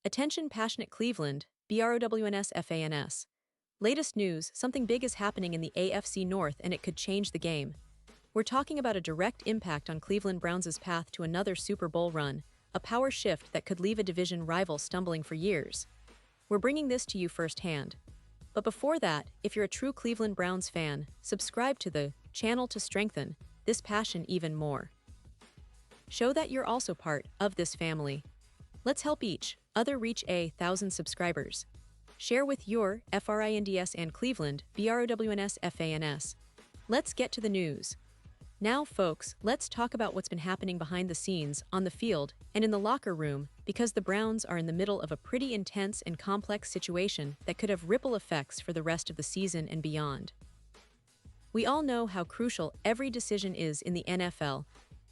Attention passionate Cleveland, BROWNS FANS. Latest news, something big is happening in the AFC North and it could change the game. We're talking about a direct impact on Cleveland Browns' path to another Super Bowl run, a power shift that could leave a division rival stumbling for years. We're bringing this to you firsthand. But before that, if you're a true Cleveland Browns fan, subscribe to the channel to strengthen this passion even more. Show that you're also part of this family. Let's help each other reach 1,000 subscribers. Share with your FRINDS and Cleveland, BROWNS FANS. Let's get to the news. Now, folks, let's talk about what's been happening behind the scenes, on the field, and in the locker room, because the Browns are in the middle of a pretty intense and complex situation that could have ripple effects for the rest of the season and beyond. We all know how crucial every decision is in the NFL,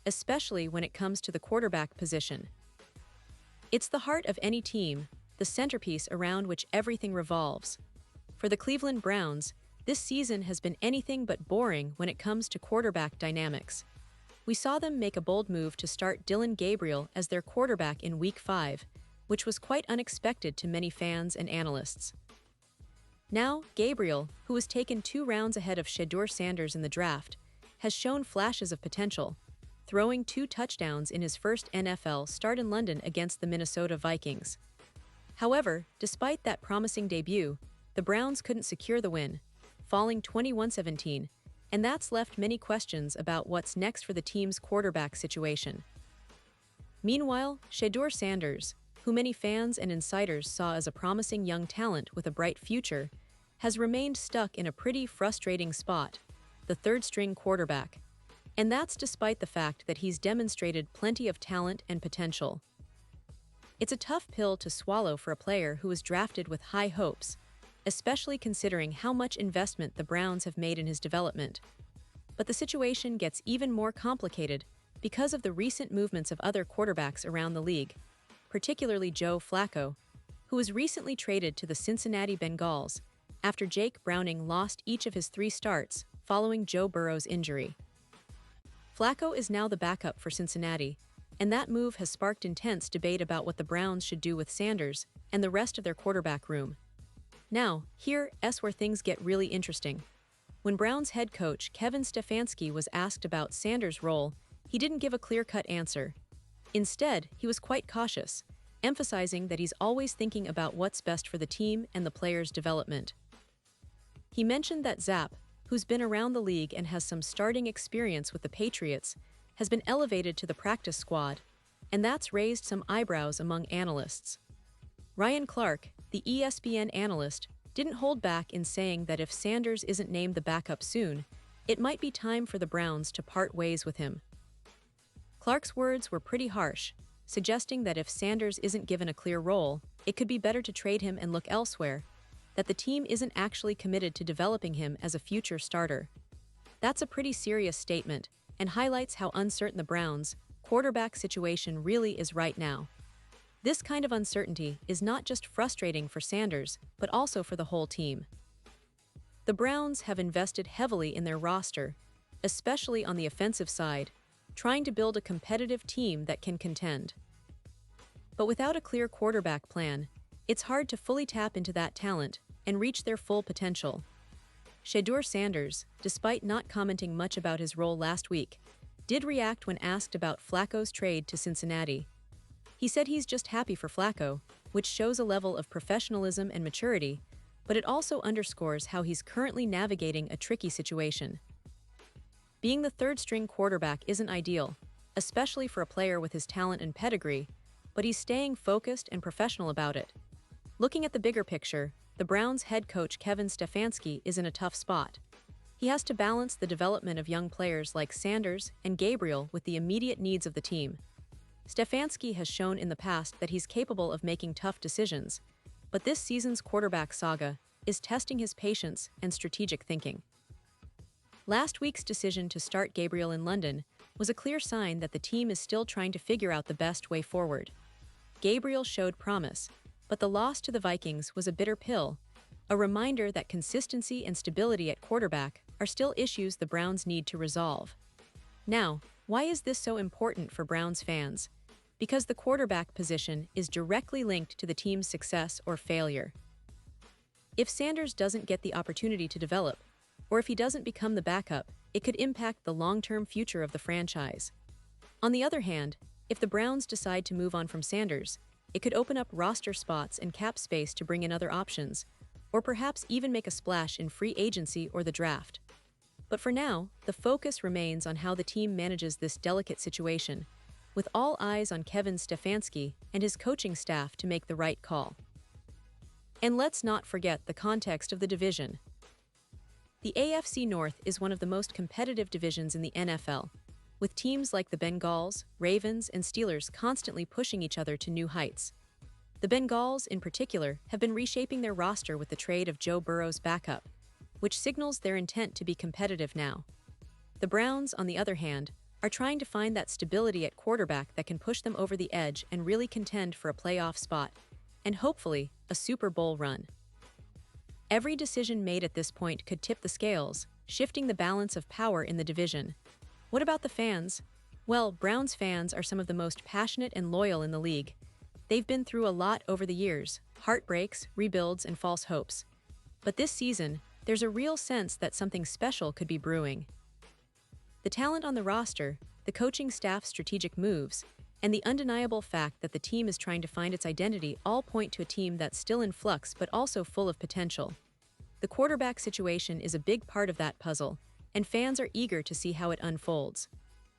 especially when it comes to the quarterback position. It's the heart of any team, the centerpiece around which everything revolves. For the Cleveland Browns, this season has been anything but boring when it comes to quarterback dynamics. We saw them make a bold move to start Dillon Gabriel as their quarterback in Week 5, which was quite unexpected to many fans and analysts. Now, Gabriel, who was taken 2 rounds ahead of Shedeur Sanders in the draft, has shown flashes of potential, throwing 2 touchdowns in his first NFL start in London against the Minnesota Vikings. However, despite that promising debut, the Browns couldn't secure the win, falling 21-17, and that's left many questions about what's next for the team's quarterback situation. Meanwhile, Shedeur Sanders, who many fans and insiders saw as a promising young talent with a bright future, has remained stuck in a pretty frustrating spot, the third-string quarterback. And that's despite the fact that he's demonstrated plenty of talent and potential. It's a tough pill to swallow for a player who was drafted with high hopes, especially considering how much investment the Browns have made in his development. But the situation gets even more complicated because of the recent movements of other quarterbacks around the league, particularly Joe Flacco, who was recently traded to the Cincinnati Bengals after Jake Browning lost each of his 3 starts following Joe Burrow's injury. Flacco is now the backup for Cincinnati, and that move has sparked intense debate about what the Browns should do with Sanders and the rest of their quarterback room. Now, here's where things get really interesting. When Browns head coach Kevin Stefanski was asked about Sanders' role, he didn't give a clear-cut answer. Instead, he was quite cautious, emphasizing that he's always thinking about what's best for the team and the player's development. He mentioned that Zapp, who's been around the league and has some starting experience with the Patriots, has been elevated to the practice squad, and that's raised some eyebrows among analysts. Ryan Clark, the ESPN analyst, didn't hold back in saying that if Sanders isn't named the backup soon, it might be time for the Browns to part ways with him. Clark's words were pretty harsh, suggesting that if Sanders isn't given a clear role, it could be better to trade him and look elsewhere, that the team isn't actually committed to developing him as a future starter. That's a pretty serious statement and highlights how uncertain the Browns' quarterback situation really is right now. This kind of uncertainty is not just frustrating for Sanders, but also for the whole team. The Browns have invested heavily in their roster, especially on the offensive side, trying to build a competitive team that can contend. But without a clear quarterback plan, it's hard to fully tap into that talent and reach their full potential. Shedeur Sanders, despite not commenting much about his role last week, did react when asked about Flacco's trade to Cincinnati. He said he's just happy for Flacco, which shows a level of professionalism and maturity, but it also underscores how he's currently navigating a tricky situation. Being the third-string quarterback isn't ideal, especially for a player with his talent and pedigree, but he's staying focused and professional about it. Looking at the bigger picture, the Browns head coach Kevin Stefanski is in a tough spot. He has to balance the development of young players like Sanders and Gabriel with the immediate needs of the team. Stefanski has shown in the past that he's capable of making tough decisions, but this season's quarterback saga is testing his patience and strategic thinking. Last week's decision to start Gabriel in London was a clear sign that the team is still trying to figure out the best way forward. Gabriel showed promise, but the loss to the Vikings was a bitter pill, a reminder that consistency and stability at quarterback are still issues the Browns need to resolve. Now, why is this so important for Browns fans? because the quarterback position is directly linked to the team's success or failure. If Sanders doesn't get the opportunity to develop, or if he doesn't become the backup, it could impact the long-term future of the franchise. On the other hand, if the Browns decide to move on from Sanders, it could open up roster spots and cap space to bring in other options, or perhaps even make a splash in free agency or the draft. But for now, the focus remains on how the team manages this delicate situation, with all eyes on Kevin Stefanski and his coaching staff to make the right call. And let's not forget the context of the division. The AFC North is one of the most competitive divisions in the NFL, with teams like the Bengals, Ravens, and Steelers constantly pushing each other to new heights. The Bengals, in particular, have been reshaping their roster with the trade of Joe Burrow's backup, which signals their intent to be competitive now. The Browns, on the other hand, are trying to find that stability at quarterback that can push them over the edge and really contend for a playoff spot, and hopefully, a Super Bowl run. Every decision made at this point could tip the scales, shifting the balance of power in the division. What about the fans? Well, Browns fans are some of the most passionate and loyal in the league. They've been through a lot over the years, heartbreaks, rebuilds, and false hopes. But this season, there's a real sense that something special could be brewing. The talent on the roster, the coaching staff's strategic moves, and the undeniable fact that the team is trying to find its identity all point to a team that's still in flux but also full of potential. The quarterback situation is a big part of that puzzle, and fans are eager to see how it unfolds.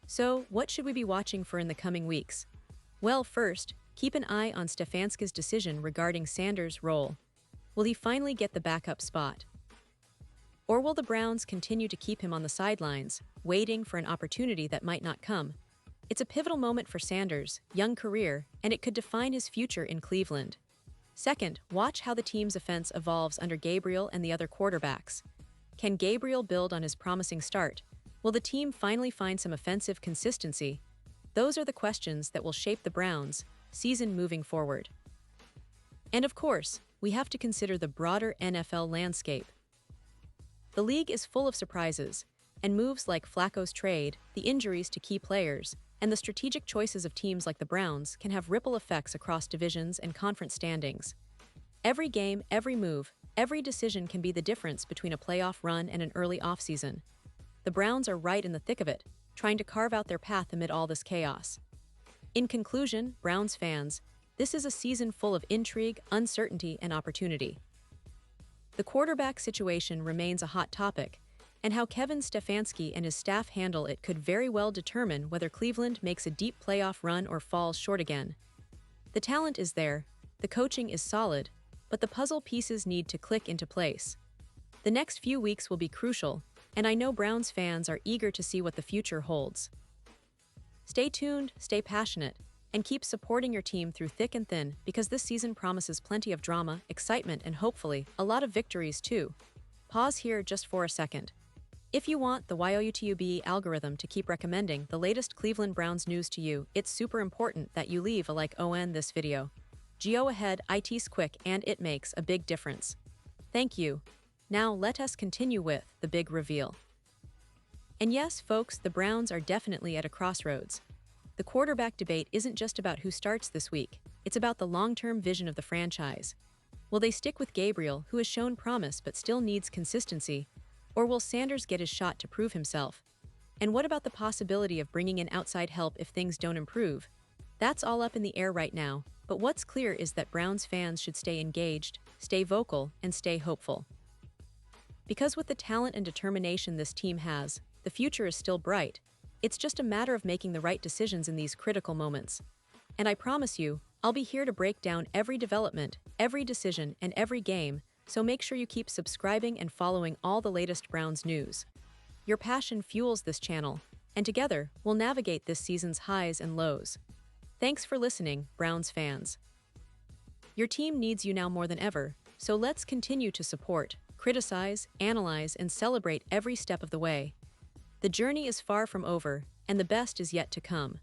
So, what should we be watching for in the coming weeks? Well, first, keep an eye on Stefanski's decision regarding Sanders' role. Will he finally get the backup spot? Or will the Browns continue to keep him on the sidelines, waiting for an opportunity that might not come? It's a pivotal moment for Sanders' young career, and it could define his future in Cleveland. Second, watch how the team's offense evolves under Gabriel and the other quarterbacks. Can Gabriel build on his promising start? Will the team finally find some offensive consistency? Those are the questions that will shape the Browns' season moving forward. And of course, we have to consider the broader NFL landscape. The league is full of surprises, and moves like Flacco's trade, the injuries to key players, and the strategic choices of teams like the Browns can have ripple effects across divisions and conference standings. Every game, every move, every decision can be the difference between a playoff run and an early offseason. The Browns are right in the thick of it, trying to carve out their path amid all this chaos. In conclusion, Browns fans, this is a season full of intrigue, uncertainty, and opportunity. The quarterback situation remains a hot topic, and how Kevin Stefanski and his staff handle it could very well determine whether Cleveland makes a deep playoff run or falls short again. The talent is there, the coaching is solid, but the puzzle pieces need to click into place. The next few weeks will be crucial, and I know Browns fans are eager to see what the future holds. Stay tuned, stay passionate, and keep supporting your team through thick and thin, because this season promises plenty of drama, excitement, and hopefully, a lot of victories too. Pause here just for a second. If you want the YouTube algorithm to keep recommending the latest Cleveland Browns news to you, it's super important that you leave a like on this video. Go ahead, it's quick and it makes a big difference. Thank you. Now let us continue with the big reveal. And yes, folks, the Browns are definitely at a crossroads. The quarterback debate isn't just about who starts this week, it's about the long-term vision of the franchise. Will they stick with Gabriel, who has shown promise but still needs consistency, or will Sanders get his shot to prove himself? And what about the possibility of bringing in outside help if things don't improve? That's all up in the air right now, but what's clear is that Browns fans should stay engaged, stay vocal, and stay hopeful. Because with the talent and determination this team has, the future is still bright. It's just a matter of making the right decisions in these critical moments. And I promise you, I'll be here to break down every development, every decision, and every game, so make sure you keep subscribing and following all the latest Browns news. Your passion fuels this channel, and together, we'll navigate this season's highs and lows. Thanks for listening, Browns fans. Your team needs you now more than ever, so let's continue to support, criticize, analyze, and celebrate every step of the way. The journey is far from over, and the best is yet to come.